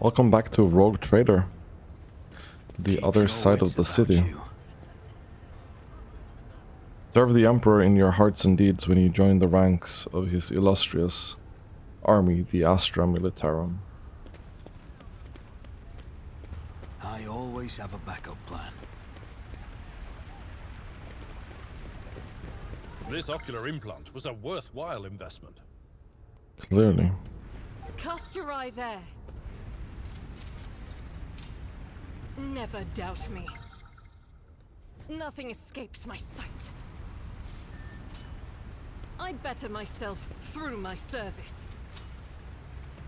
Welcome back to Rogue Trader, the other side of the city. Serve the Emperor in your hearts and deeds when you join the ranks of his illustrious army, the Astra Militarum. I always have a backup plan. This ocular implant was a worthwhile investment. Clearly. Cast your eye there. Never doubt me. Nothing escapes my sight. I better myself through my service.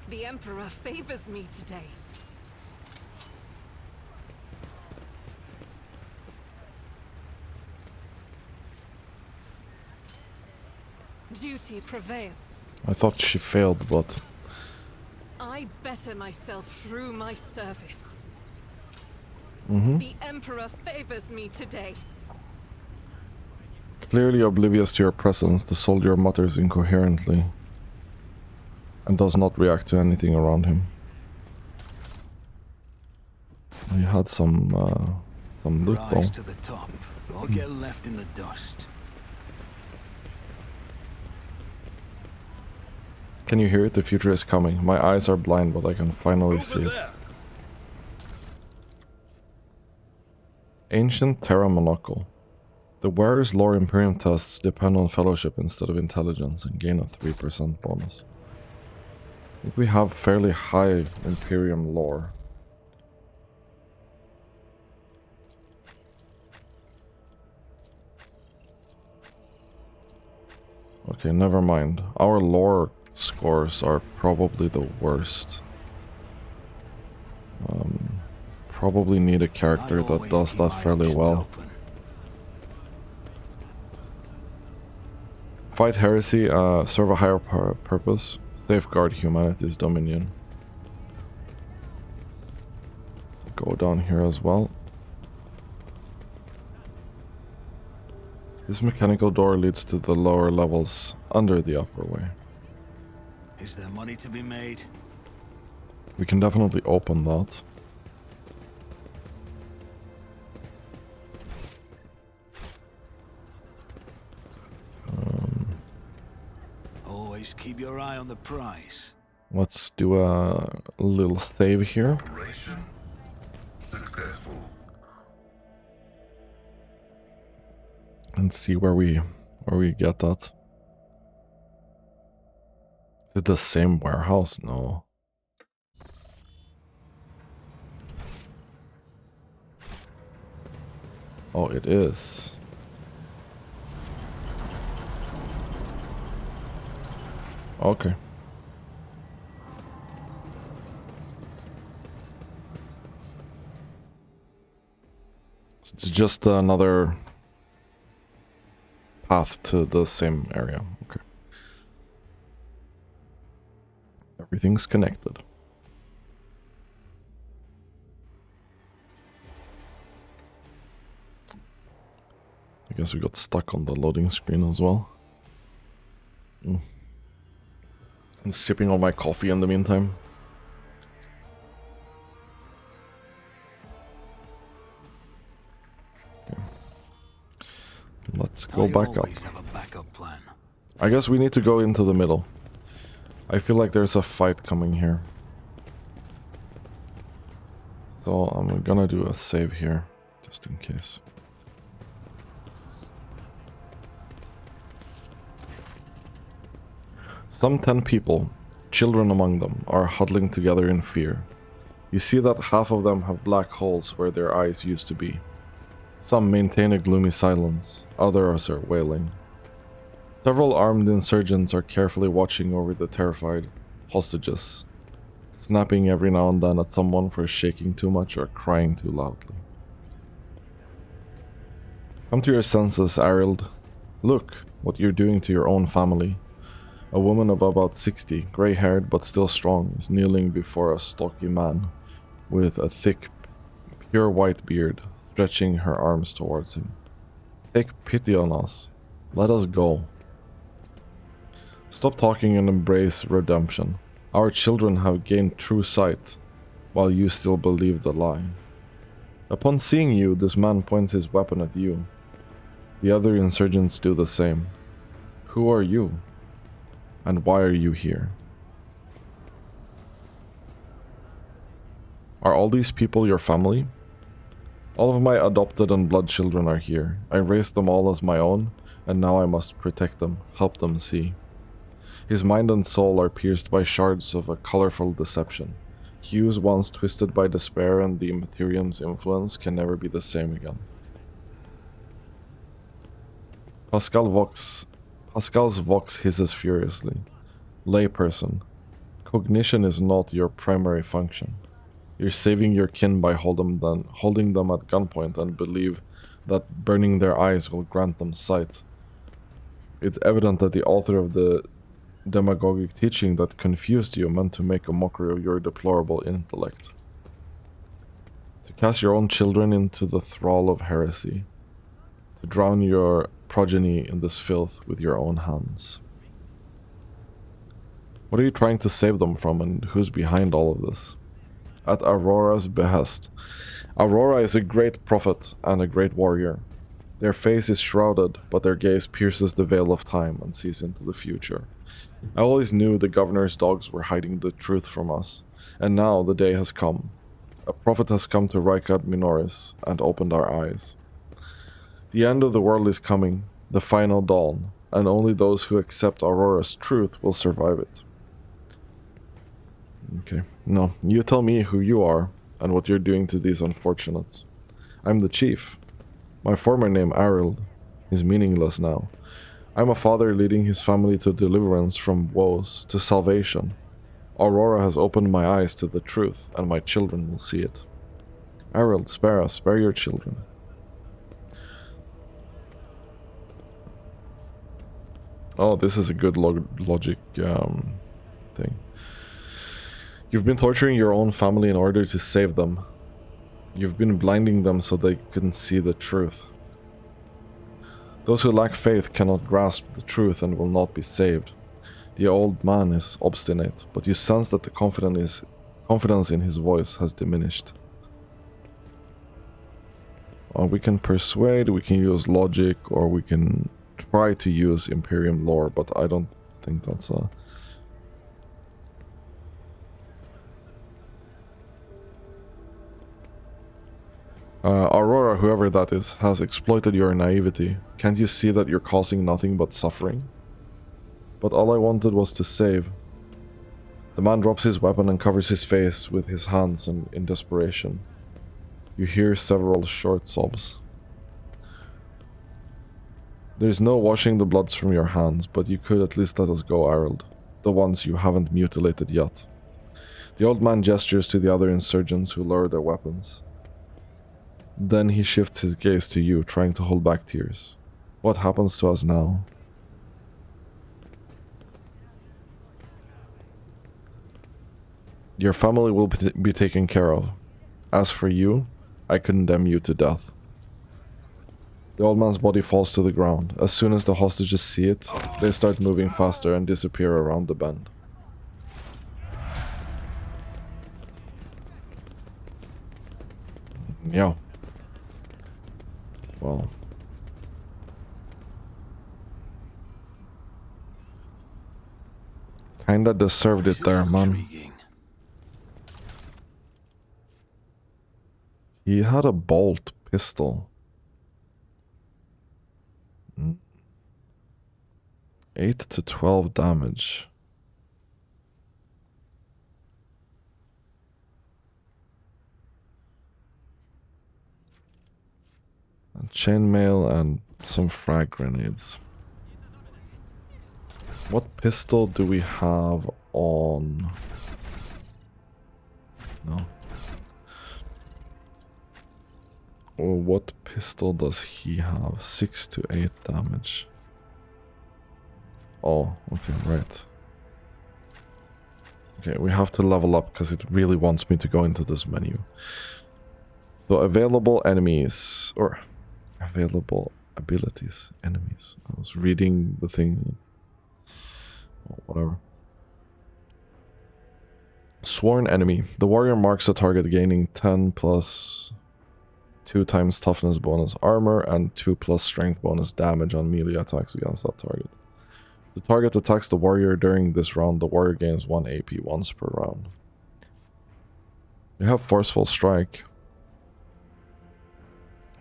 The Emperor favors me today. Duty prevails. I thought she failed, but... I better myself through my service. The Emperor favors me today. Clearly oblivious to your presence, the soldier mutters incoherently and does not react to anything around him. He had some loot though. Rise to the top, or get left in the dust. Can you hear it? The future is coming. My eyes are blind, but I can finally see it. Ancient Terra Monocle. The wearer's lore Imperium tests depend on fellowship instead of intelligence and gain a 3% bonus. I think we have fairly high Imperium lore. Okay, never mind. Our lore scores are probably the worst. Probably need a character that does that fairly well. Fight heresy, serve a higher purpose, safeguard humanity's dominion. Go down here as well. This mechanical door leads to the lower levels under the upper way. Is there money to be made? We can definitely open that. Always keep your eye on the prize. Let's do a little save here. Operation successful. And see where we get that. Is it the same warehouse? No. Oh, it is. Okay. It's just another path to the same area. Okay. Everything's connected. I guess we got stuck on the loading screen as well. I'm sipping on my coffee in the meantime. Okay. Let's go back up. Have a backup plan. I guess we need to go into the middle. I feel like there's a fight coming here. So I'm gonna do a save here, just in case. Some 10 people, children among them, are huddling together in fear. You see that half of them have black holes where their eyes used to be. Some maintain a gloomy silence, others are wailing. Several armed insurgents are carefully watching over the terrified hostages, snapping every now and then at someone for shaking too much or crying too loudly. Come to your senses, Arild. Look what you're doing to your own family. A woman of about 60, grey-haired but still strong, is kneeling before a stocky man with a thick, pure white beard, stretching her arms towards him. Take pity on us. Let us go. Stop talking and embrace redemption. Our children have gained true sight. while you still believe the lie. Upon seeing you, this man points his weapon at you. The other insurgents do the same. Who are you? And why are you here? Are all these people your family? All of my adopted and blood children are here. I raised them all as my own, and now I must protect them, help them see. His mind and soul are pierced by shards of a colorful deception. Hues once twisted by despair and the Imperium's influence can never be the same again. Pascal's vox hisses furiously. Layperson, cognition is not your primary function. You're saving your kin by holding them at gunpoint and believe that burning their eyes will grant them sight. It's evident that the author of the demagogic teaching that confused you meant to make a mockery of your deplorable intellect. To cast your own children into the thrall of heresy. To drown your progeny in this filth with your own hands. What are you trying to save them from, and who's behind all of this? At Aurora's behest. Aurora is a great prophet and a great warrior. Their face is shrouded, but their gaze pierces the veil of time and sees into the future. I always knew the governor's dogs were hiding the truth from us, and now the day has come. A prophet has come to Rykadi Minoris and opened our eyes. The end of the world is coming, the final dawn, and only those who accept Aurora's truth will survive it. Okay, no, you tell me who you are and what you're doing to these unfortunates. I'm the chief. My former name, Arild, is meaningless now. I'm a father leading his family to deliverance from woes, to salvation. Aurora has opened my eyes to the truth, and my children will see it. Arild, spare us, spare your children. Oh, this is a good logic thing. You've been torturing your own family in order to save them. You've been blinding them so they couldn't see the truth. Those who lack faith cannot grasp the truth and will not be saved. The old man is obstinate, but you sense that the confidence in his voice has diminished. We can persuade, we can use logic, or we can try to use Imperium lore, but I don't think that's a... Aurora, whoever that is, has exploited your naivety. Can't you see that you're causing nothing but suffering? But all I wanted was to save. The man drops his weapon and covers his face with his hands in desperation. You hear several short sobs. There's no washing the bloods from your hands, but you could at least let us go, Arild. The ones you haven't mutilated yet. The old man gestures to the other insurgents who lower their weapons. Then he shifts his gaze to you, trying to hold back tears. What happens to us now? Your family will be taken care of. As for you, I condemn you to death. The old man's body falls to the ground. As soon as the hostages see it, they start moving faster and disappear around the bend. Yeah. Well. Kinda deserved it there, man. He had a bolt pistol. 8 to 12 damage. And chainmail and some frag grenades. What pistol do we have on? No. Or what pistol does he have? 6 to 8 damage. Oh, okay, right. Okay, we have to level up because it really wants me to go into this menu. So available enemies, or available abilities, enemies. I was reading the thing. Oh, whatever. Sworn enemy. The warrior marks a target gaining 10 plus 2 times toughness bonus armor and 2 plus strength bonus damage on melee attacks against that target. The target attacks the warrior during this round. The warrior gains 1 AP once per round. You have Forceful Strike.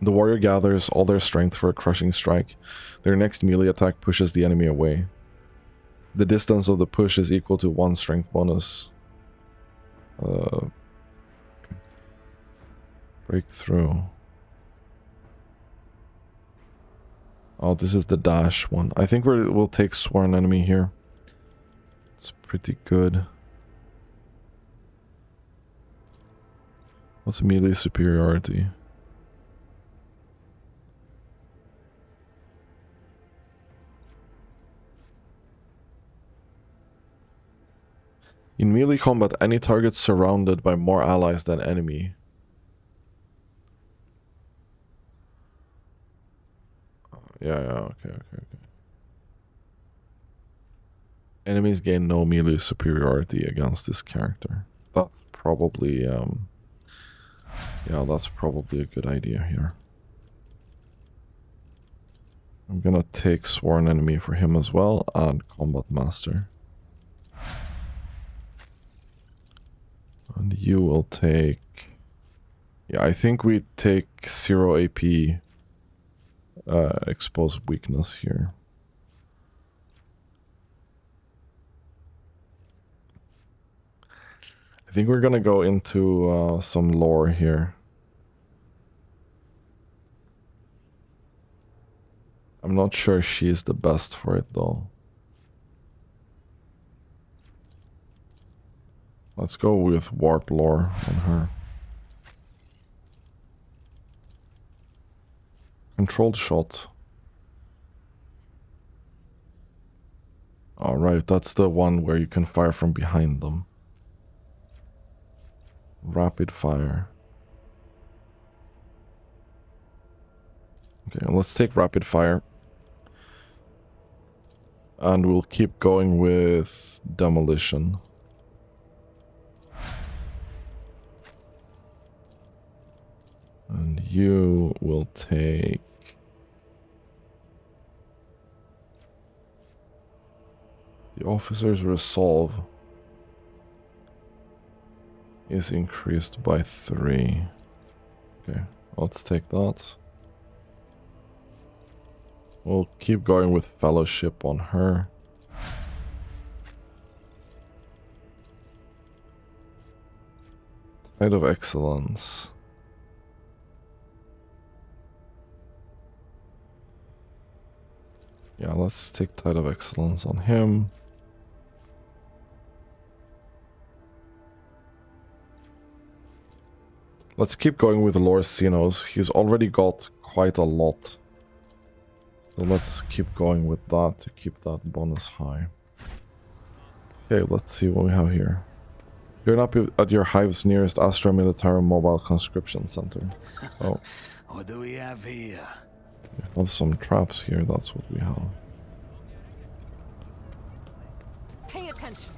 The warrior gathers all their strength for a crushing strike. Their next melee attack pushes the enemy away. The distance of the push is equal to 1 strength bonus. Okay. Breakthrough. Oh, this is the dash one. I think we'll take Sworn Enemy here. It's pretty good. What's melee superiority? In melee combat, any target surrounded by more allies than enemy. Yeah, okay. Enemies gain no melee superiority against this character. That's probably, yeah, that's probably a good idea here. I'm gonna take Sworn Enemy for him as well, and Combat Master. And you will take... Yeah, I think we take 0 AP exposed weakness here. I think we're gonna go into some lore here. I'm not sure she's the best for it though. Let's go with warp lore on her. Controlled shot. Alright, that's the one where you can fire from behind them. Rapid fire. Okay, let's take rapid fire. And we'll keep going with demolition. And you will take... The officer's resolve is increased by 3. Okay, let's take that. We'll keep going with fellowship on her. Tide of Excellence. Yeah, let's take Tide of Excellence on him. Let's keep going with Lord Xenos. He's already got quite a lot. So let's keep going with that to keep that bonus high. Okay, let's see what we have here. You're not at your hive's nearest Astra Militarum Mobile Conscription Center. Oh. What do we have here? We have some traps here, that's what we have. Pay attention.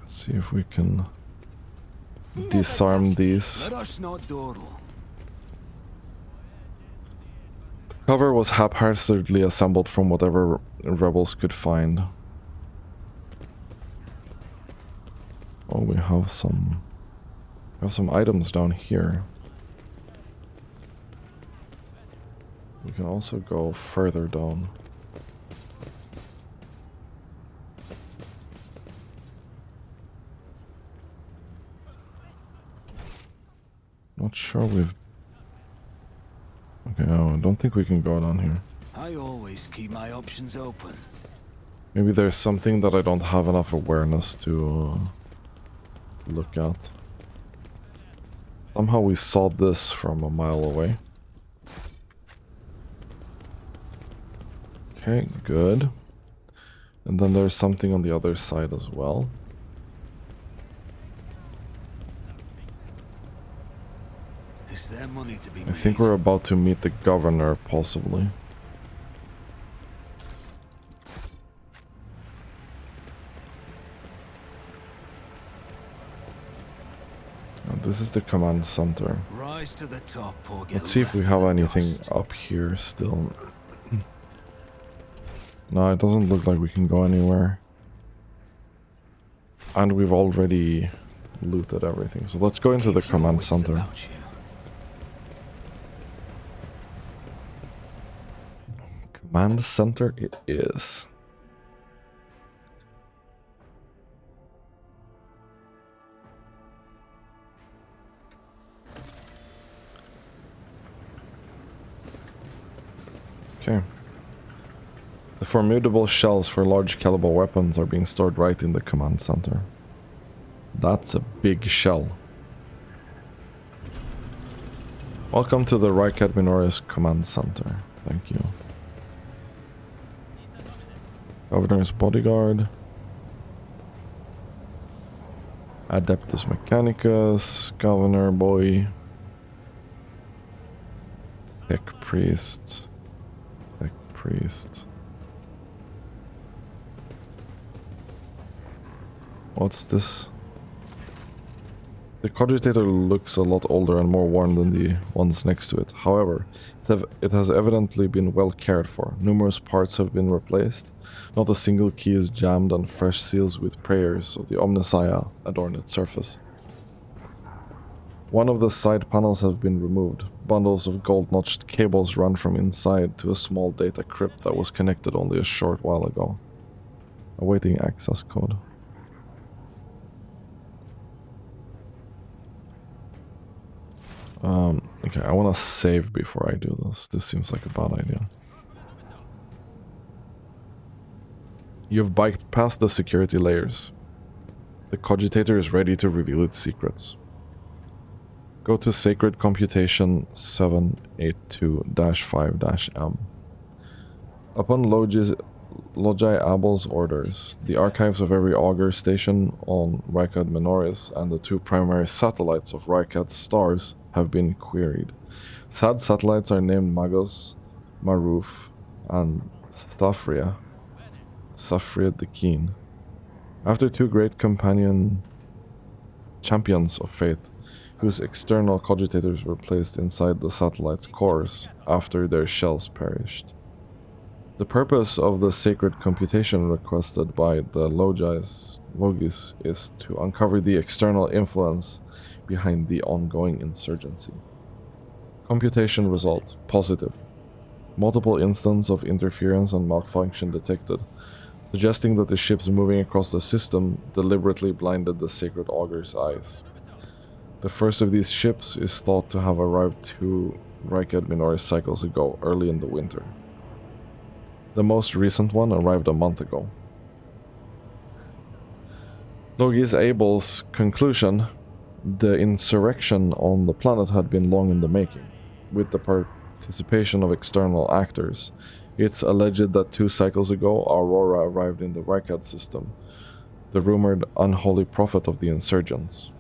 Let's see if we can disarm these. Let us not dawdle. The cover was haphazardly assembled from whatever rebels could find. Oh, we have some items down here. We can also go further down. Not sure we've... Okay, no, I don't think we can go down here. I always keep my options open. Maybe there's something that I don't have enough awareness to look at. Somehow we saw this from a mile away. Okay, good. And then there's something on the other side as well. Is there money to be made? I think we're about to meet the governor, possibly. this is the command center. Rise to the top or get Let's see if we left have in the anything dust. up here still. No, it doesn't look like we can go anywhere. And we've already looted everything. So let's go into the Keep your command wits center. about you. Command center it is. Okay. The formidable shells for large caliber weapons are being stored right in the command center. That's a big shell. Welcome to the Rykadi Minoris command center. Thank you. Governor's bodyguard. Adeptus Mechanicus. Governor boy. Tech priest. Tech priest. What's this? The cogitator looks a lot older and more worn than the ones next to it. However, it has evidently been well cared for. Numerous parts have been replaced. Not a single key is jammed, and fresh seals with prayers of the Omnissiah adorn its surface. One of the side panels has been removed. Bundles of gold-notched cables run from inside to a small data crypt that was connected only a short while ago. Awaiting access code. Okay, I want to save before I do this. This seems like a bad idea. You've bypassed the security layers. The cogitator is ready to reveal its secrets. Go to Sacred Computation 782-5-M. Upon Logi Abel's orders, the archives of every augur station on Rykadi Minoris and the two primary satellites of Rykad's stars have been queried. Sad satellites are named Magos, Maruf, and Thafria the Keen. After two great champions of faith, whose external cogitators were placed inside the satellite's cores after their shells perished. The purpose of the sacred computation requested by the Logis is to uncover the external influence behind the ongoing insurgency. Computation result, positive. Multiple instances of interference and malfunction detected, suggesting that the ships moving across the system deliberately blinded the sacred augur's eyes. The first of these ships is thought to have arrived 2 Rykadi Minoris cycles ago, early in the winter. The most recent one arrived a month ago. Logis Abel's conclusion: the insurrection on the planet had been long in the making, with the participation of external actors. It's alleged that 2 cycles ago, Aurora arrived in the Rykadi system, the rumored unholy prophet of the insurgents.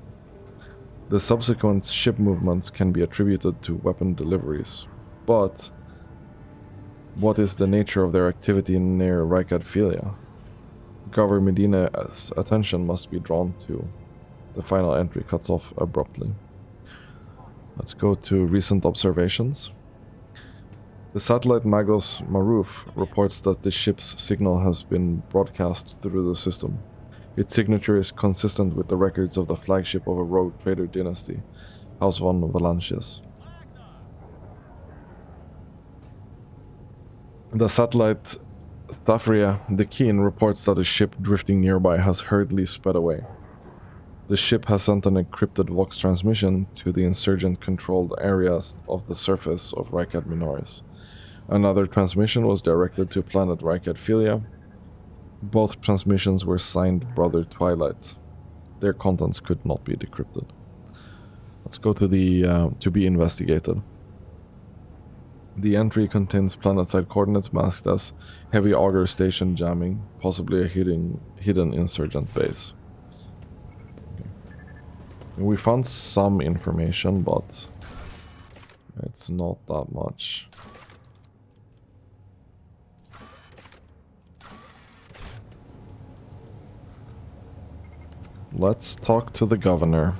The subsequent ship movements can be attributed to weapon deliveries, but what is the nature of their activity near Rykadi Philia? Governor Medineh's attention must be drawn to. The final entry cuts off abruptly. Let's go to recent observations. The satellite Magos Maruf reports that the ship's signal has been broadcast through the system. Its signature is consistent with the records of the flagship of a rogue trader dynasty, House von Valancius. The satellite Thafria the Keen reports that a ship drifting nearby has hurriedly sped away. The ship has sent an encrypted Vox transmission to the insurgent-controlled areas of the surface of Rykadi Minoris. Another transmission was directed to planet Rykadi Philia. Both transmissions were signed Brother Twilight. Their contents could not be decrypted. Let's go to the to be investigated. The entry contains planetside coordinates masked as heavy augur station jamming, possibly a hidden insurgent base. Okay. We found some information, but it's not that much. Let's talk to the governor.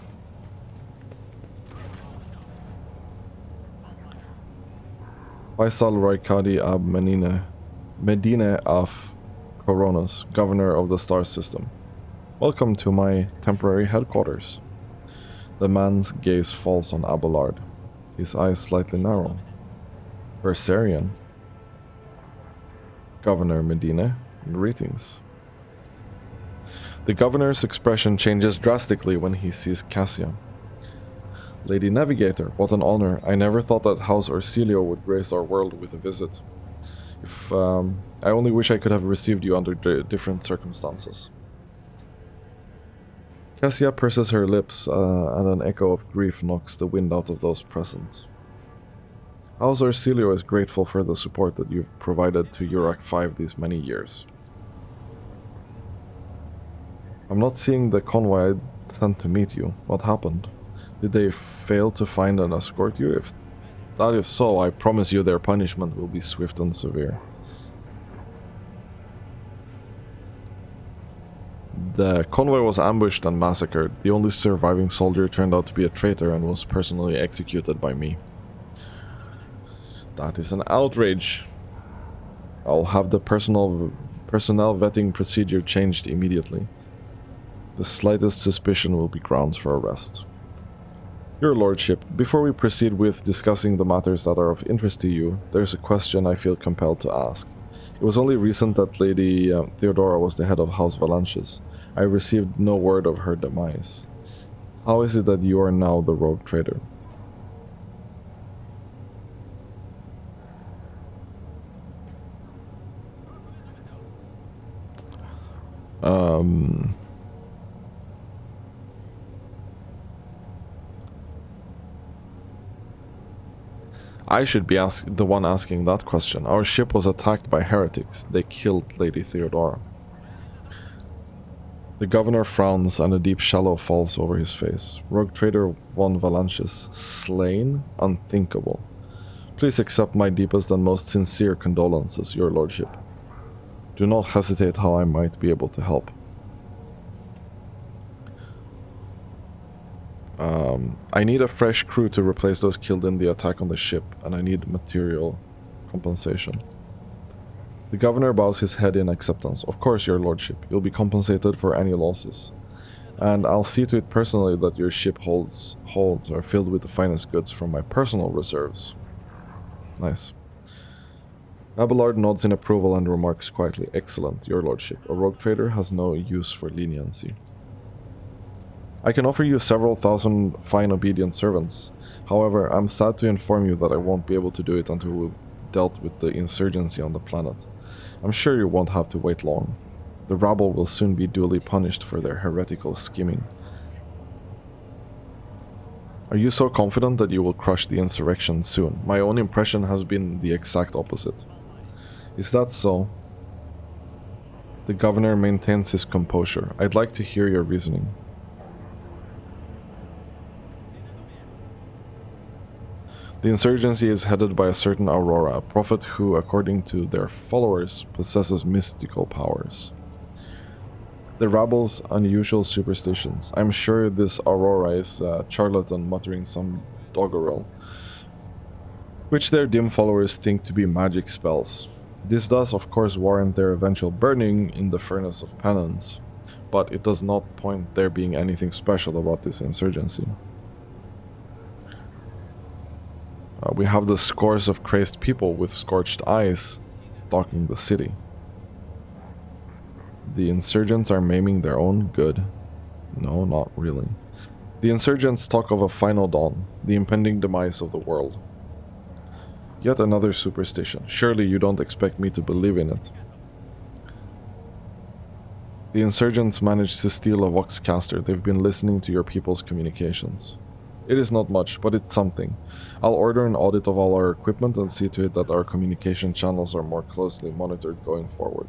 Faisal Rykadi ab Medineh of Kronus, Governor of the Star System. Welcome to my temporary headquarters. The man's gaze falls on Abelard, his eyes slightly narrow. Versarian. Governor Medineh, greetings. The governor's expression changes drastically when he sees Cassia. Lady Navigator, what an honor. I never thought that House Orsilio would grace our world with a visit. I only wish I could have received you under different circumstances. Cassia purses her lips, and an echo of grief knocks the wind out of those present. House Orsilio is grateful for the support that you've provided to Urak 5 these many years. I'm not seeing the convoy I sent to meet you. What happened? Did they fail to find and escort you? If that is so, I promise you their punishment will be swift and severe. The convoy was ambushed and massacred. The only surviving soldier turned out to be a traitor and was personally executed by me. That is an outrage. I'll have the personnel vetting procedure changed immediately. The slightest suspicion will be grounds for arrest. Your Lordship, before we proceed with discussing the matters that are of interest to you, there's a question I feel compelled to ask. It was only recent that Lady Theodora was the head of House Valanches. I received no word of her demise. How is it that you are now the rogue traitor? I should be the one asking that question. Our ship was attacked by heretics. They killed Lady Theodora. The governor frowns and a deep shadow falls over his face. Rogue Trader 1 Valanches. Slain? Unthinkable. Please accept my deepest and most sincere condolences, Your Lordship. Do not hesitate how I might be able to help. I need a fresh crew to replace those killed in the attack on the ship, and I need material compensation. The governor bows his head in acceptance. Of course, Your Lordship. You'll be compensated for any losses. And I'll see to it personally that your ship holds are filled with the finest goods from my personal reserves. Nice. Abelard nods in approval and remarks quietly, Excellent, Your Lordship. A rogue trader has no use for leniency. I can offer you several thousand fine obedient servants. However, I'm sad to inform you that I won't be able to do it until we've dealt with the insurgency on the planet. I'm sure you won't have to wait long. The rabble will soon be duly punished for their heretical scheming. Are you so confident that you will crush the insurrection soon? My own impression has been the exact opposite. Is that so? The governor maintains his composure. I'd like to hear your reasoning. The insurgency is headed by a certain Aurora, a prophet who, according to their followers, possesses mystical powers. The rabble's unusual superstitions. I'm sure this Aurora is a charlatan muttering some doggerel, which their dim followers think to be magic spells. This does, of course, warrant their eventual burning in the furnace of penance, but it does not point there being anything special about this insurgency. We have the scores of crazed people with scorched eyes stalking the city. The insurgents are maiming their own good. No, not really. The insurgents talk of a final dawn, the impending demise of the world. Yet another superstition. Surely you don't expect me to believe in it. The insurgents managed to steal a voxcaster. They've been listening to your people's communications. It is not much, but it's something. I'll order an audit of all our equipment and see to it that our communication channels are more closely monitored going forward.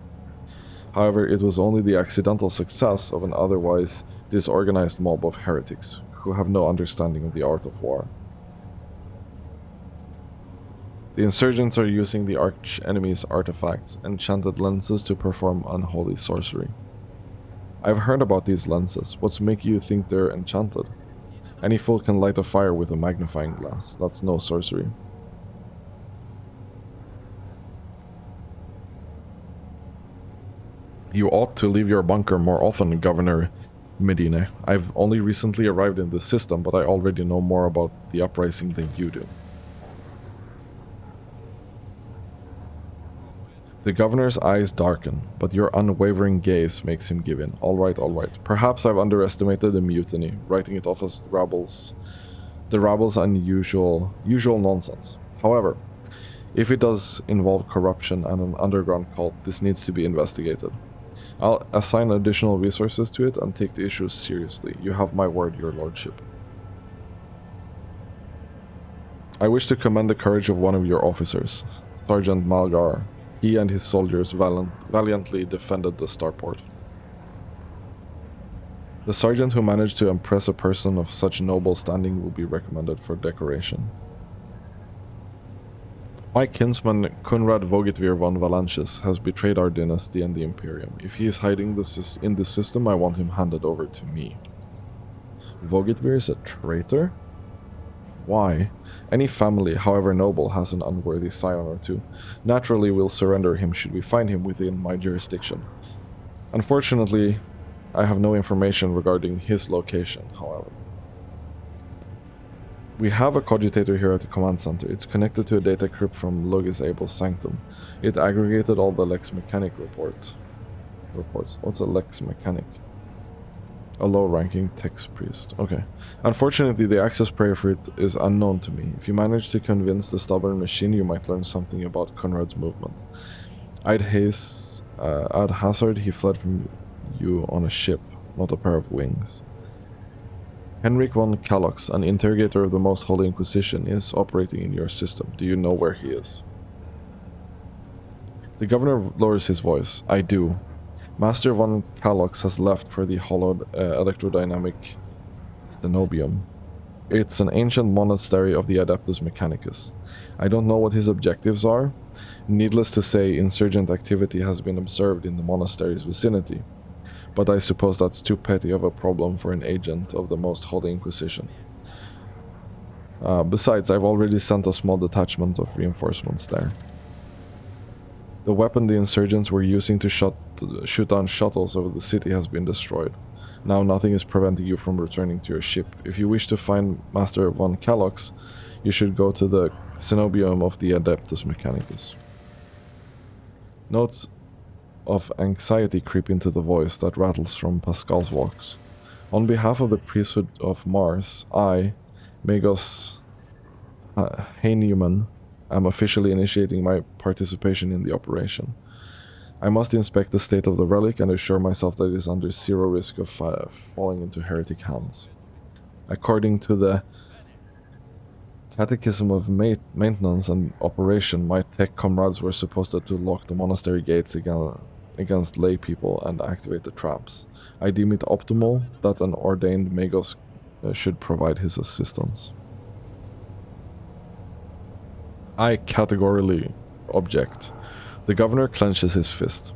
However, it was only the accidental success of an otherwise disorganized mob of heretics, who have no understanding of the art of war. The insurgents are using the arch-enemy's artifacts, enchanted lenses, to perform unholy sorcery. I've heard about these lenses. What's making you think they're enchanted? Any fool can light a fire with a magnifying glass. That's no sorcery. You ought to leave your bunker more often, Governor Medineh. I've only recently arrived in the system, but I already know more about the uprising than you do. The governor's eyes darken, but your unwavering gaze makes him give in. All right, all right. Perhaps I've underestimated the mutiny, writing it off as the rabble's usual nonsense. However, if it does involve corruption and an underground cult, this needs to be investigated. I'll assign additional resources to it and take the issue seriously. You have my word, your lordship. I wish to commend the courage of one of your officers, Sergeant Malgar. He and his soldiers valiantly defended the starport. The sergeant who managed to impress a person of such noble standing will be recommended for decoration. My kinsman Kunrad Vogitvir von Valanches has betrayed our dynasty and the Imperium. If he is hiding in this system, I want him handed over to me. Vogitvir is a traitor? Why? Any family, however noble, has an unworthy scion or two. Naturally, we'll surrender him should we find him within my jurisdiction. Unfortunately, I have no information regarding his location, however. We have a cogitator here at the command center. It's connected to a data crypt from Logis Abel's sanctum. It aggregated all the Lex Mechanic reports. What's a Lex Mechanic? A low-ranking text priest. Okay. Unfortunately, the access prayer for it is unknown to me. If you manage to convince the stubborn machine, you might learn something about Conrad's movement. Ad hazard, he fled from you on a ship, not a pair of wings. Henrik von Kalox, an interrogator of the Most Holy Inquisition, is operating in your system. Do you know where he is? The governor lowers his voice. I do. Master von Kalox has left for the hollowed electrodynamic cenobium. It's an ancient monastery of the Adeptus Mechanicus. I don't know what his objectives are. Needless to say, insurgent activity has been observed in the monastery's vicinity. But I suppose that's too petty of a problem for an agent of the Most Holy Inquisition. Besides, I've already sent a small detachment of reinforcements there. The weapon the insurgents were using to shoot down shuttles over the city has been destroyed. Now nothing is preventing you from returning to your ship. If you wish to find Master von Kalox, you should go to the cenobium of the Adeptus Mechanicus. Notes of anxiety creep into the voice that rattles from Pascal's vox. On behalf of the priesthood of Mars, I, Magos Heinemann, am officially initiating my participation in the operation. I must inspect the state of the relic and assure myself that it is under zero risk of falling into heretic hands. According to the Catechism of Maintenance and Operation, my tech comrades were supposed to lock the monastery gates against lay people and activate the traps. I deem it optimal that an ordained Magos should provide his assistance. I categorically object. The governor clenches his fist.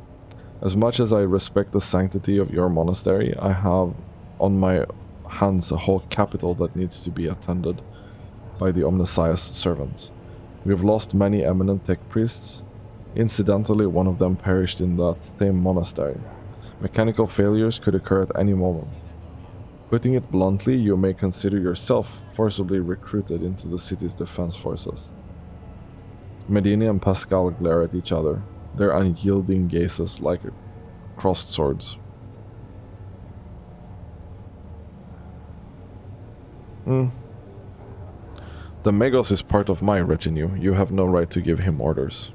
As much as I respect the sanctity of your monastery, I have on my hands a whole capital that needs to be attended by the Omnissiah's servants. We have lost many eminent tech priests. Incidentally, one of them perished in that same monastery. Mechanical failures could occur at any moment. Putting it bluntly, you may consider yourself forcibly recruited into the city's defense forces. Medineh and Pascal glare at each other, their unyielding gazes like crossed swords. The Magos is part of my retinue. You have no right to give him orders.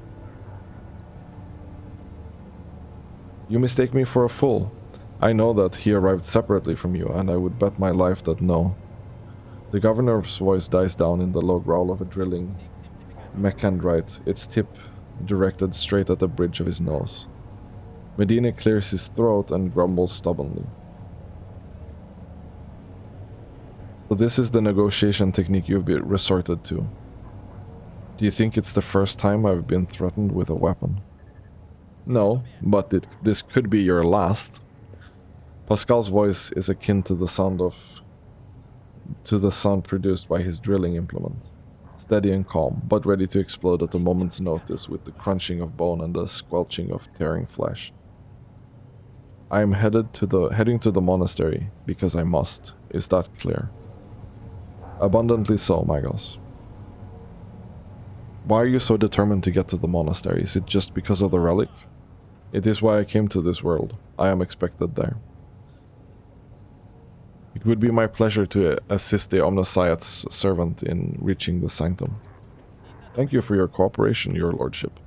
You mistake me for a fool. I know that he arrived separately from you, and I would bet my life that no. The governor's voice dies down in the low growl of a drilling mechandrite, its tip directed straight at the bridge of his nose. Medineh clears his throat and grumbles stubbornly. So this is the negotiation technique you've resorted to. Do you think it's the first time I've been threatened with a weapon? No, but this could be your last. Pascal's voice is akin to the sound produced by his drilling implement. Steady and calm, but ready to explode at a moment's notice with the crunching of bone and the squelching of tearing flesh. I am heading to the monastery because I must. Is that clear? Abundantly so, Magos. Why are you so determined to get to the monastery? Is it just because of the relic? It is why I came to this world. I am expected there. It would be my pleasure to assist the Omniscience servant in reaching the sanctum. Thank you for your cooperation, your lordship.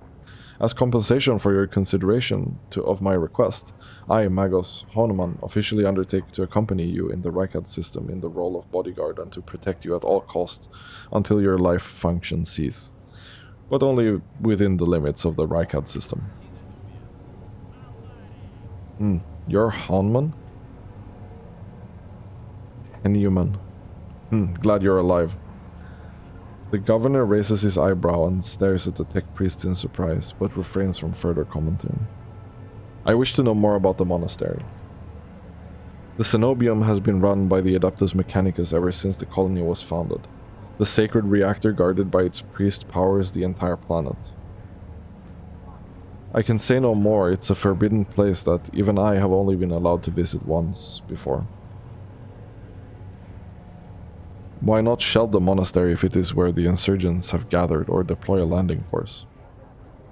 As compensation for your consideration of my request, I, Magos Honeman, officially undertake to accompany you in the Rykadi system in the role of bodyguard and to protect you at all costs until your life function cease. But only within the limits of the Rykadi system. You're Honeman? And human. Glad you're alive. The governor raises his eyebrow and stares at the tech priest in surprise, but refrains from further commenting. I wish to know more about the monastery. The cenobium has been run by the Adeptus Mechanicus ever since the colony was founded. The sacred reactor guarded by its priest powers the entire planet. I can say no more. It's a forbidden place that even I have only been allowed to visit once before. Why not shell the monastery if it is where the insurgents have gathered, or deploy a landing force?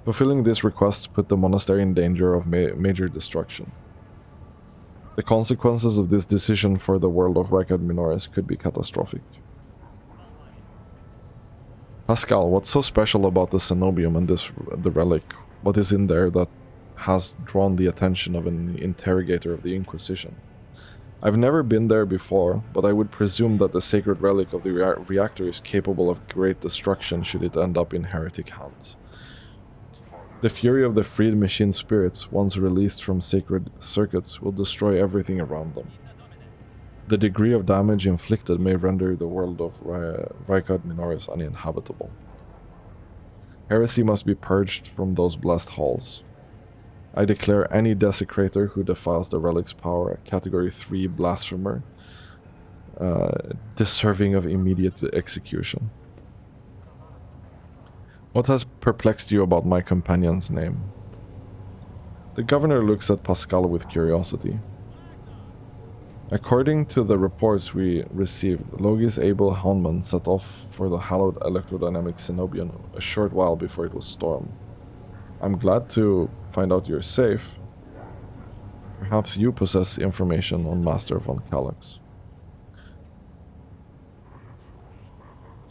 Fulfilling this request put the monastery in danger of major destruction. The consequences of this decision for the world of Rykadi Minoris could be catastrophic. Pascal, what's so special about the cenobium and the relic? What is in there that has drawn the attention of an interrogator of the Inquisition? I've never been there before, but I would presume that the sacred relic of the reactor is capable of great destruction should it end up in heretic hands. The fury of the freed machine spirits, once released from sacred circuits, will destroy everything around them. The degree of damage inflicted may render the world of Rykadi Minoris uninhabitable. Heresy must be purged from those blessed halls. I declare any desecrator who defiles the relic's power a Category 3 blasphemer, deserving of immediate execution. What has perplexed you about my companion's name? The governor looks at Pascal with curiosity. According to the reports we received, Logi's Abel Houndman set off for the hallowed electrodynamic cenobium a short while before it was stormed. I'm glad to find out you're safe. Perhaps you possess information on Master von Kallax.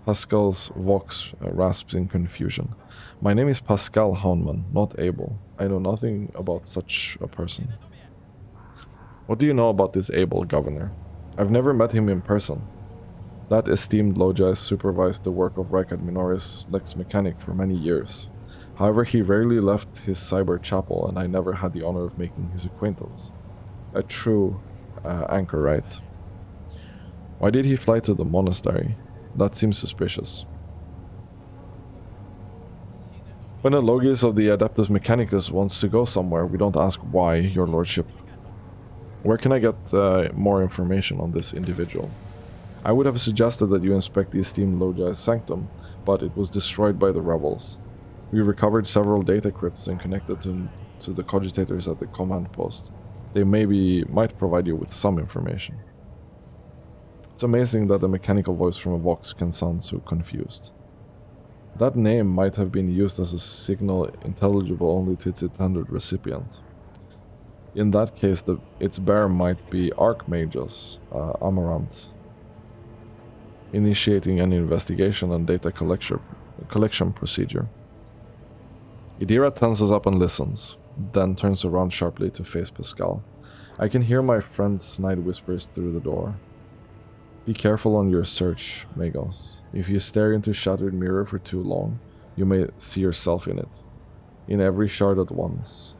Pascal's vox rasps in confusion. My name is Pascal Houndman, not Abel. I know nothing about such a person. What do you know about this Abel, Governor? I've never met him in person. That esteemed Logia supervised the work of Rykadi Minoris Lex Mechanic for many years. However, he rarely left his cyber chapel, and I never had the honor of making his acquaintance. A true anchorite. Why did he fly to the monastery? That seems suspicious. When a Logis of the Adeptus Mechanicus wants to go somewhere, we don't ask why, your lordship. Where can I get more information on this individual? I would have suggested that you inspect the esteemed Logia's sanctum, but it was destroyed by the rebels. We recovered several data crypts and connected to the cogitators at the command post. They might provide you with some information. It's amazing that a mechanical voice from a vox can sound so confused. That name might have been used as a signal intelligible only to its intended recipient. In that case, its bearer might be Archmagus Amaranth, initiating an investigation and data collection procedure. Idira tenses up and listens, then turns around sharply to face Pascal. I can hear my friend's snide whispers through the door. Be careful on your search, Magos. If you stare into a shattered mirror for too long, you may see yourself in it. In every shard at once.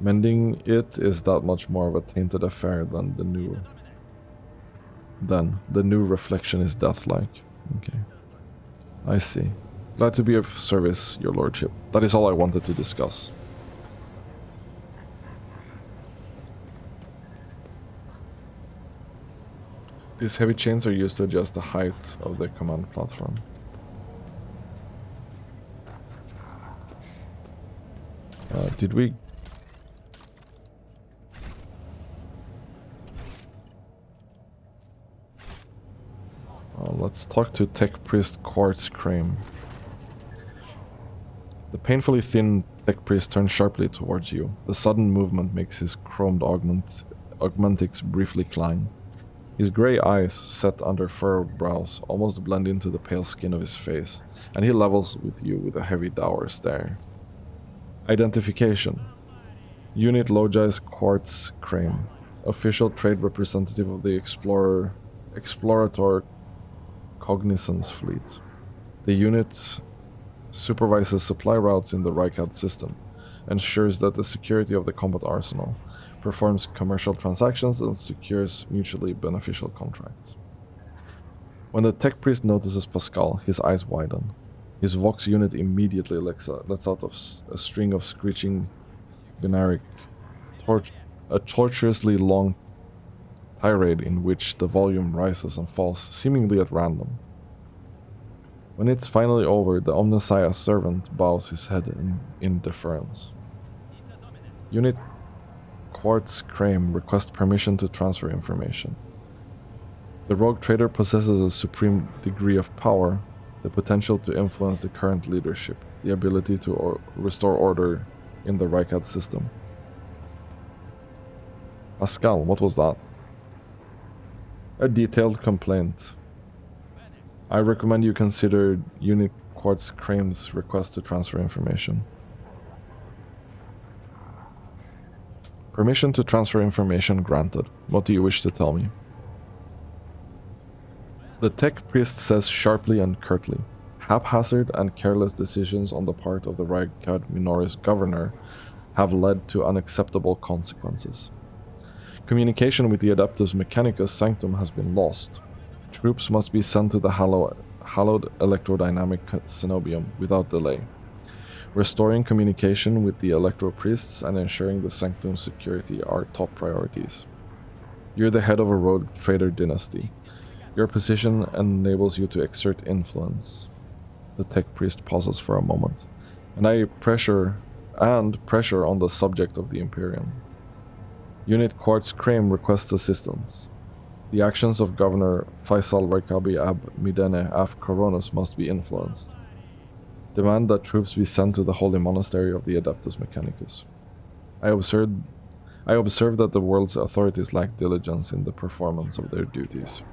Mending it is that much more of a tainted affair than the new. Then, the new reflection is death-like. Okay. I see. Glad to be of service, your lordship. That is all I wanted to discuss. These heavy chains are used to adjust the height of the command platform. Did we... Let's talk to Tech Priest Quartz Crane. The painfully thin Tech Priest turns sharply towards you. The sudden movement makes his chromed augmentics briefly clang. His grey eyes, set under furrowed brows, almost blend into the pale skin of his face, and he levels with you with a heavy dour stare. Identification. Unit Logi's Quartz Crane. Official trade representative of the Explorator Cognizance Fleet. The unit supervises supply routes in the Rykadi system, ensures that the security of the combat arsenal, performs commercial transactions, and secures mutually beneficial contracts. When the Tech Priest notices Pascal, his eyes widen. His Vox unit immediately lets out of a string of screeching binary, a tortuously long tirade in which the volume rises and falls seemingly at random. When it's finally over, the Omnissiah's servant bows his head in deference. Unit Quartz Crane requests permission to transfer information. The rogue trader possesses a supreme degree of power, the potential to influence the current leadership, the ability to restore order in the Rykadi system. Pascal, what was that? A detailed complaint. I recommend you consider Unit Quartz Crane's request to transfer information. Permission to transfer information granted. What do you wish to tell me? The Tech Priest says sharply and curtly. Haphazard and careless decisions on the part of the Rykadi Minoris governor have led to unacceptable consequences. Communication with the Adeptus Mechanicus Sanctum has been lost. Troops must be sent to the hallowed electrodynamic cenobium without delay. Restoring communication with the Electro-Priests and ensuring the Sanctum's security are top priorities. You're the head of a rogue trader dynasty. Your position enables you to exert influence. The Tech Priest pauses for a moment, and pressure on the subject of the Imperium. Unit Quartz Crane requests assistance. The actions of Governor Faisal Rykadi ab Medineh af Kronus must be influenced. Demand that troops be sent to the holy monastery of the Adeptus Mechanicus. I observe that the world's authorities lack diligence in the performance of their duties.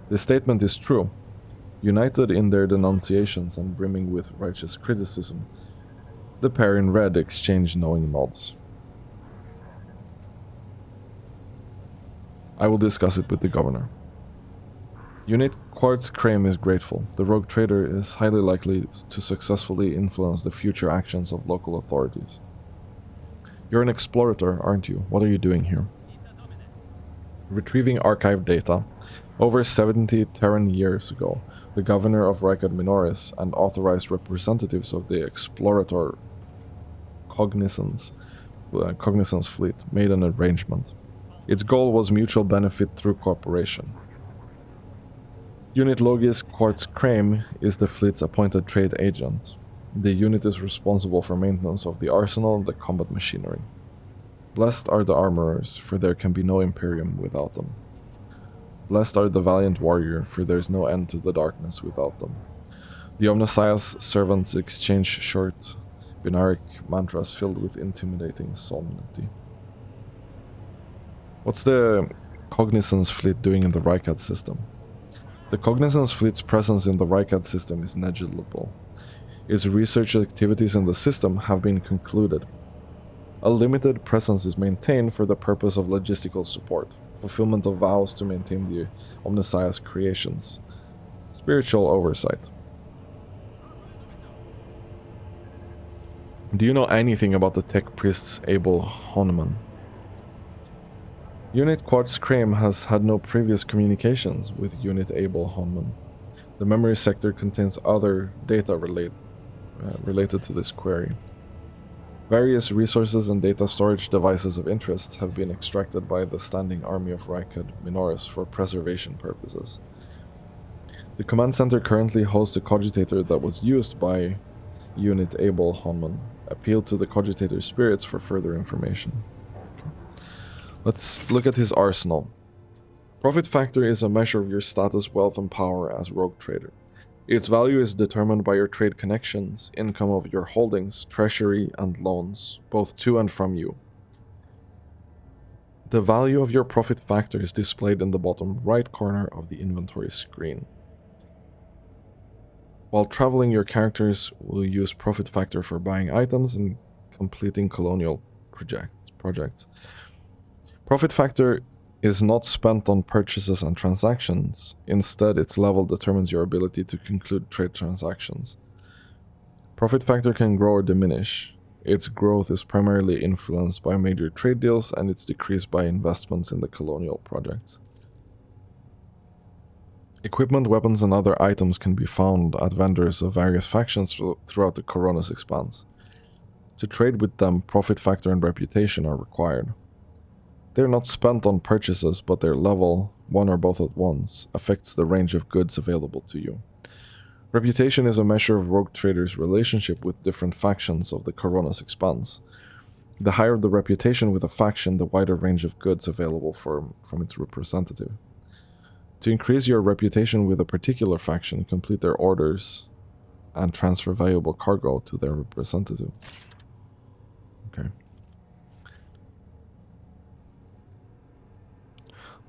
This statement is true. United in their denunciations and brimming with righteous criticism, the pair in red exchange knowing nods. I will discuss it with the governor. Unit Quartz Crane is grateful. The rogue trader is highly likely to successfully influence the future actions of local authorities. You're an explorator, aren't you? What are you doing here? Retrieving archive data. Over 70 Terran years ago, the governor of Rykadi Minoris and authorized representatives of the Explorator Cognizance fleet made an arrangement. Its goal was mutual benefit through cooperation. Unit Logis Quartz Crane is the fleet's appointed trade agent. The unit is responsible for maintenance of the arsenal and the combat machinery. Blessed are the armorers, for there can be no Imperium without them. Blessed are the valiant warrior, for there is no end to the darkness without them. The Omnissiah's servants exchange short, binaric mantras filled with intimidating solemnity. What's the Cognizance fleet doing in the Rykadi system? The Cognizance fleet's presence in the Rykadi system is negligible. Its research activities in the system have been concluded. A limited presence is maintained for the purpose of logistical support, fulfillment of vows to maintain the Omnissiah's creations, spiritual oversight. Do you know anything about the Tech Priest's Abel Honeman? Unit Quartz Crane has had no previous communications with Unit Abel Honeman. The memory sector contains other data related to this query. Various resources and data storage devices of interest have been extracted by the standing army of Rykadi Minoris for preservation purposes. The command center currently hosts a cogitator that was used by Unit Abel Honeman. Appeal to the cogitator's spirits for further information. Okay. Let's look at his arsenal. Profit factor is a measure of your status, wealth, and power as rogue trader. Its value is determined by your trade connections, income of your holdings, treasury, and loans, both to and from you. The value of your profit factor is displayed in the bottom right corner of the inventory screen. While traveling, your characters will use profit factor for buying items and completing colonial projects. Profit factor is not spent on purchases and transactions. Instead, its level determines your ability to conclude trade transactions. Profit factor can grow or diminish. Its growth is primarily influenced by major trade deals, and its decrease by investments in the colonial projects. Equipment, weapons, and other items can be found at vendors of various factions throughout the Kronus Expanse. To trade with them, profit factor and reputation are required. They are not spent on purchases, but their level, one or both at once, affects the range of goods available to you. Reputation is a measure of rogue traders' relationship with different factions of the Kronus Expanse. The higher the reputation with a faction, the wider range of goods available from its representative. To increase your reputation with a particular faction, complete their orders and transfer valuable cargo to their representative. Okay.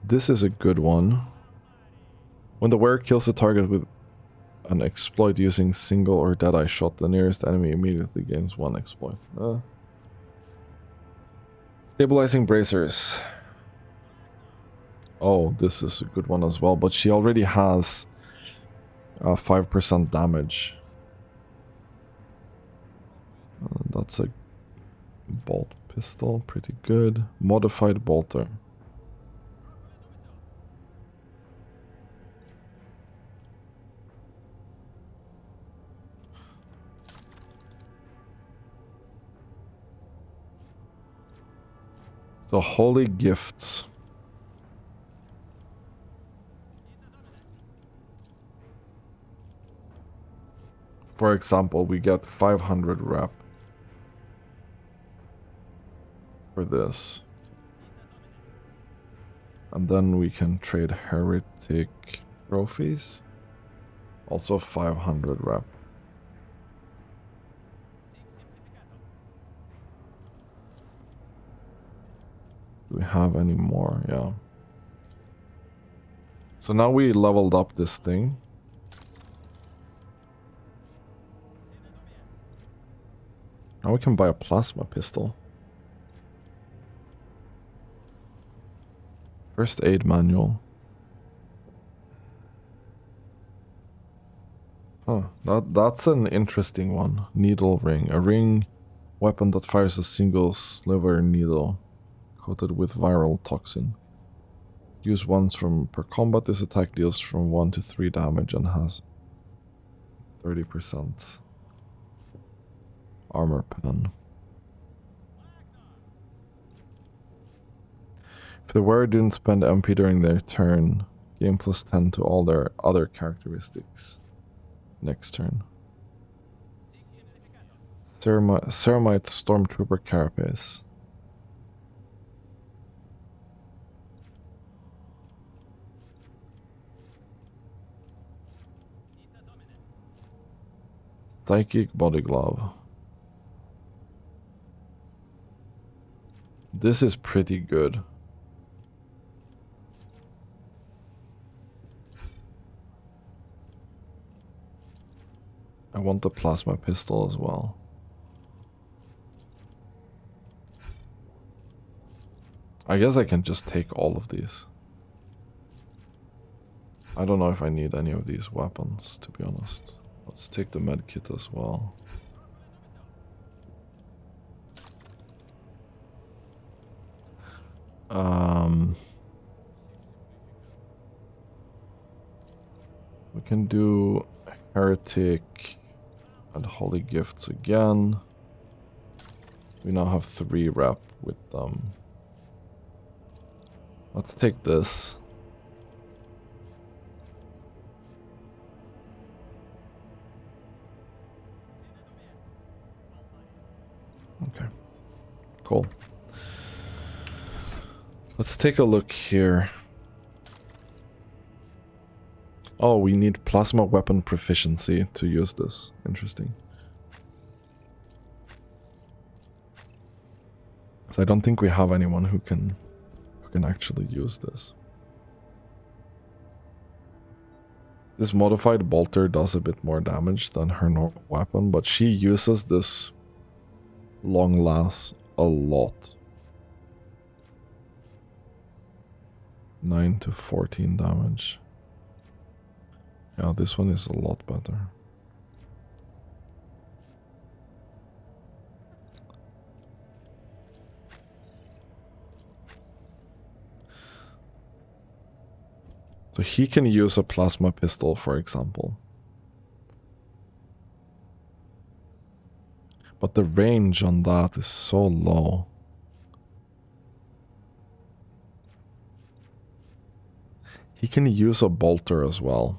This is a good one. When the wearer kills a target with an exploit using single or deadeye shot, the nearest enemy immediately gains one exploit. Stabilizing bracers. Oh, this is a good one as well, but she already has 5% damage. That's a bolt pistol, pretty good. Modified bolter. So holy gifts. For example, we get 500 rep for this. And then we can trade heretic trophies. Also 500 rep. Do we have any more? Yeah. So now we leveled up this thing. Now we can buy a plasma pistol. First aid manual. Huh, that's an interesting one. Needle ring. A ring weapon that fires a single sliver needle coated with viral toxin. Use once per combat. This attack deals from 1 to 3 damage and has 30% armor pen. If the wearer didn't spend MP during their turn, gain +10 to all their other characteristics next turn. Ceramite Stormtrooper Carapace. Psychic Body Glove. This is pretty good. I want the plasma pistol as well. I guess I can just take all of these. I don't know if I need any of these weapons, to be honest. Let's take the medkit as well. We can do heretic and holy gifts again. We now have 3 rep with them. Let's take this. Okay, cool. Let's take a look here. Oh, we need plasma weapon proficiency to use this. Interesting. So I don't think we have anyone who can actually use this. This modified bolter does a bit more damage than her normal weapon, but she uses this long last a lot. 9 to 14 damage. Yeah, this one is a lot better. So he can use a plasma pistol, for example. But the range on that is so low. He can use a bolter as well.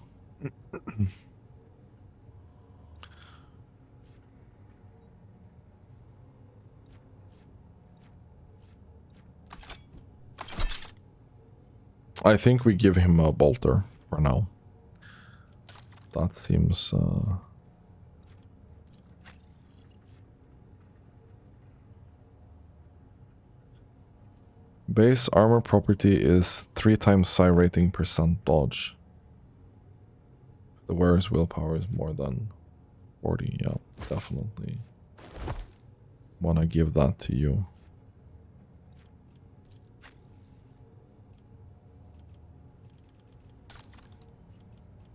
I think we give him a bolter for now. That seems... Base armor property is 3 times psi rating % dodge. The wearer's willpower is more than 40. Yeah, definitely wanna give that to you.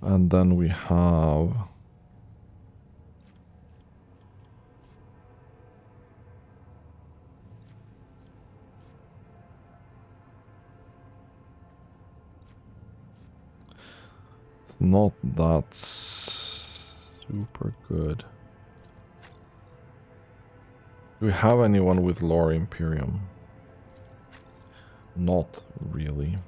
And then we have... It's not that super good. Do we have anyone with lore Imperium? Not really.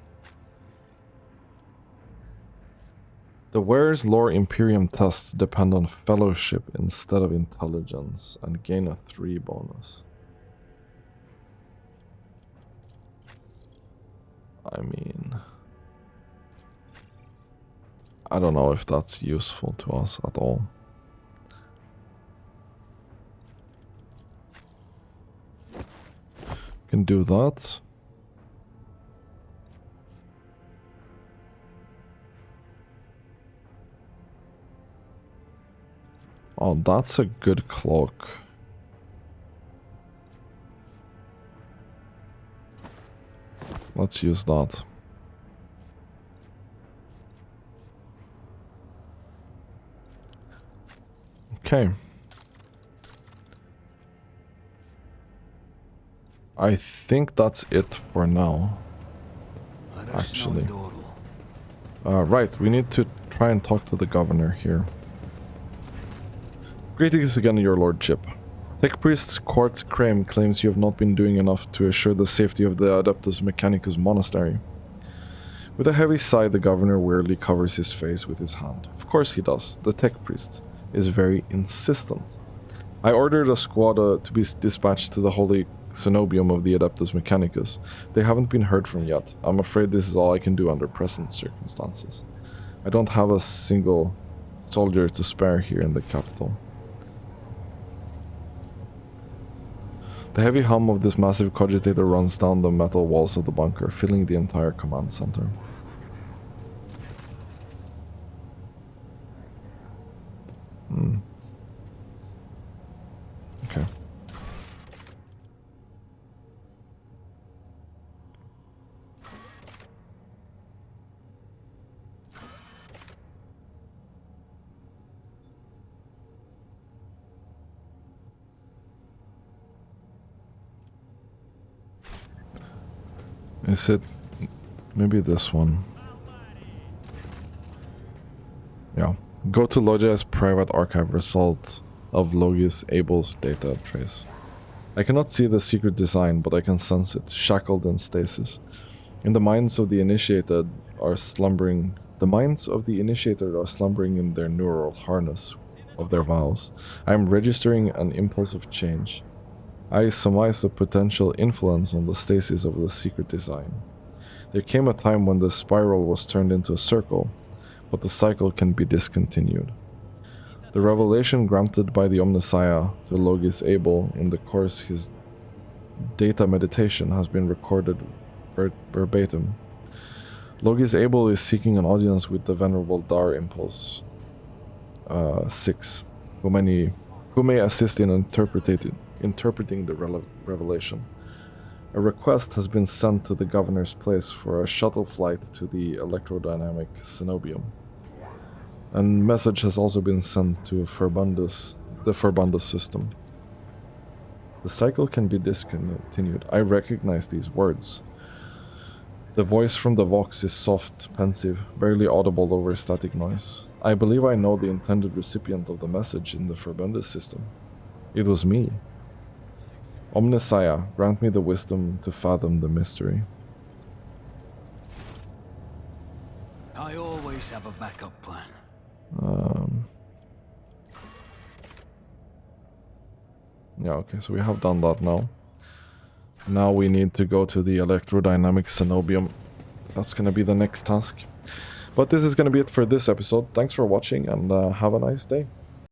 The wearer's lore Imperium tests depend on fellowship instead of intelligence and gain a 3 bonus. I mean... I don't know if that's useful to us at all. Can do that. Oh, that's a good cloak. Let's use that. Okay. I think that's it for now. Actually. Right, we need to try and talk to the governor here. Greetings again, your lordship. Tech Priest's Quartz Crame claims you have not been doing enough to assure the safety of the Adeptus Mechanicus monastery. With a heavy sigh, the governor wearily covers his face with his hand. Of course he does. The Tech Priest is very insistent. I ordered a squad to be dispatched to the Holy Cenobium of the Adeptus Mechanicus. They haven't been heard from yet. I'm afraid this is all I can do under present circumstances. I don't have a single soldier to spare here in the capital. The heavy hum of this massive cogitator runs down the metal walls of the bunker, filling the entire command center. Okay. Is it maybe this one? Yeah. Go to Logia's private archive result of Logi's Abel's data trace. I cannot see the secret design, but I can sense it, shackled in stasis. In the minds of the initiated are slumbering. The minds of the initiated are slumbering in their neural harness of their vows. I am registering an impulse of change. I surmise a potential influence on the stasis of the secret design. There came a time when the spiral was turned into a circle, but the cycle can be discontinued. The revelation granted by the Omnissiah to Logis Abel in the course his data meditation has been recorded verbatim. Logis Abel is seeking an audience with the Venerable Dar Impulse 6, who may assist in interpreting the revelation. A request has been sent to the Governor's Place for a shuttle flight to the electrodynamic cenobium. A message has also been sent to the Furbundus system. The cycle can be discontinued. I recognize these words. The voice from the Vox is soft, pensive, barely audible over static noise. I believe I know the intended recipient of the message in the Furbundus system. It was me. Omnissiah, grant me the wisdom to fathom the mystery. I always have a backup plan. Yeah, okay, so we have done that now. Now we need to go to the electrodynamic cenobium. That's gonna be the next task. But this is gonna be it for this episode. Thanks for watching and have a nice day.